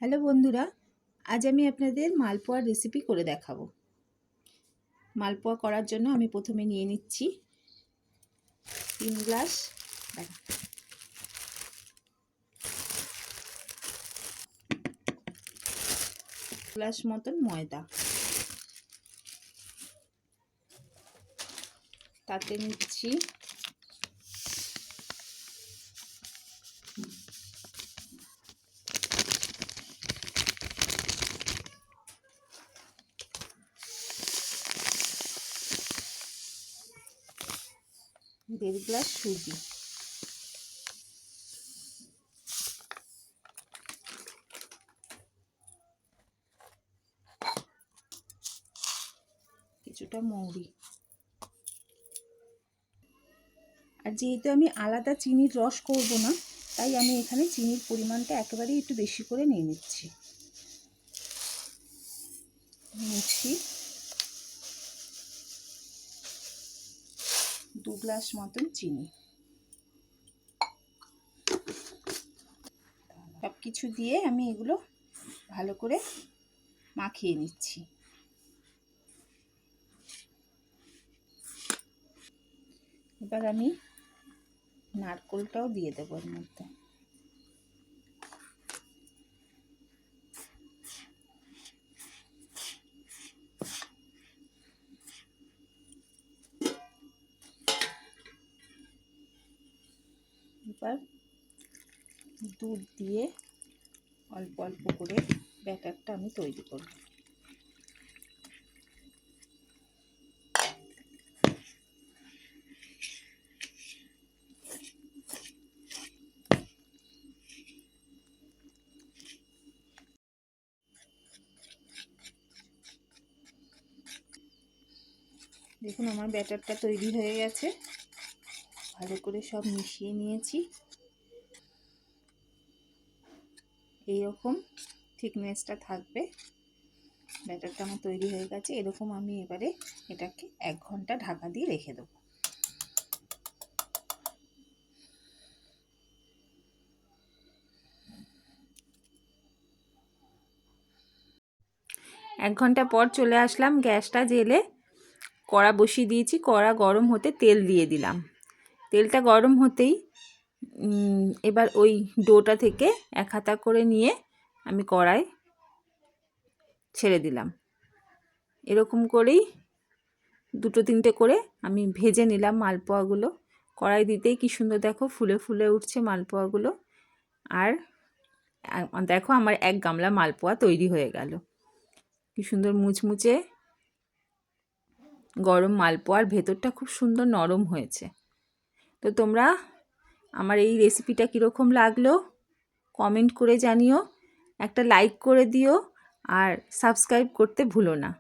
Hello বন্ধুরা, আজ আমি আপনাদের মালপোয়ার রেসিপি করে দেখাবো। মালপোয়া করার জন্য আমি প্রথমে নিয়ে নিচ্ছি 3 গ্লাস মতন ময়দা, তাতে নিচ্ছি দেড় গ্লাস সুজি, কিছুটা মৌরি। আর যেহেতু আমি আলাদা চিনির রস করব না, তাই আমি এখানে চিনির পরিমাণটা একেবারেই একটু বেশি করে নিয়ে নিচ্ছি। 2 গ্লাস মতন চিনি। সব কিছু দিয়ে আমি এগুলো ভালো করে মাখিয়ে নিচ্ছি। এবার আমি নারকেলটাও দিয়ে দেবো এর মধ্যে। এবার দুধ দিয়ে অল্প অল্প করে ব্যাটারটা আমি তৈরি করব। দেখুন আমার ব্যাটারটা তৈরি হয়ে গেছে, ভালো করে সব মিশিয়ে নিয়েছি। এইরকম থিকনেসটা থাকবে। ব্যাটারটা আমার তৈরি হয়ে গেছে। এরকম আমি এবারে এটাকে 1 ঘন্টা ঢাকা দিয়ে রেখে দেবো। এক ঘন্টা পর চলে আসলাম, গ্যাসটা জেলে কড়া বসিয়ে দিয়েছি। কড়া গরম হতে তেল দিয়ে দিলাম। তেলটা গরম হতেই এবার ওই ডোটা থেকে 1 হাতা করে নিয়ে আমি কড়াই ছেড়ে দিলাম। এরকম করেই 2-3টে করে আমি ভেজে নিলাম মালপোয়াগুলো। কড়াই দিতেই কি সুন্দর দেখো ফুলে ফুলে উঠছে মালপোয়াগুলো। আর দেখো আমার 1 গামলা মালপোয়া তৈরি হয়ে গেল। কি সুন্দর মুচমুচে গরম মালপোয়ার ভেতরটা খুব সুন্দর নরম হয়েছে। তো তোমরা আমার এই রেসিপিটা কীরকম লাগলো কমেন্ট করে জানিও, একটা লাইক করে দিও আর সাবস্ক্রাইব করতে ভুলো না।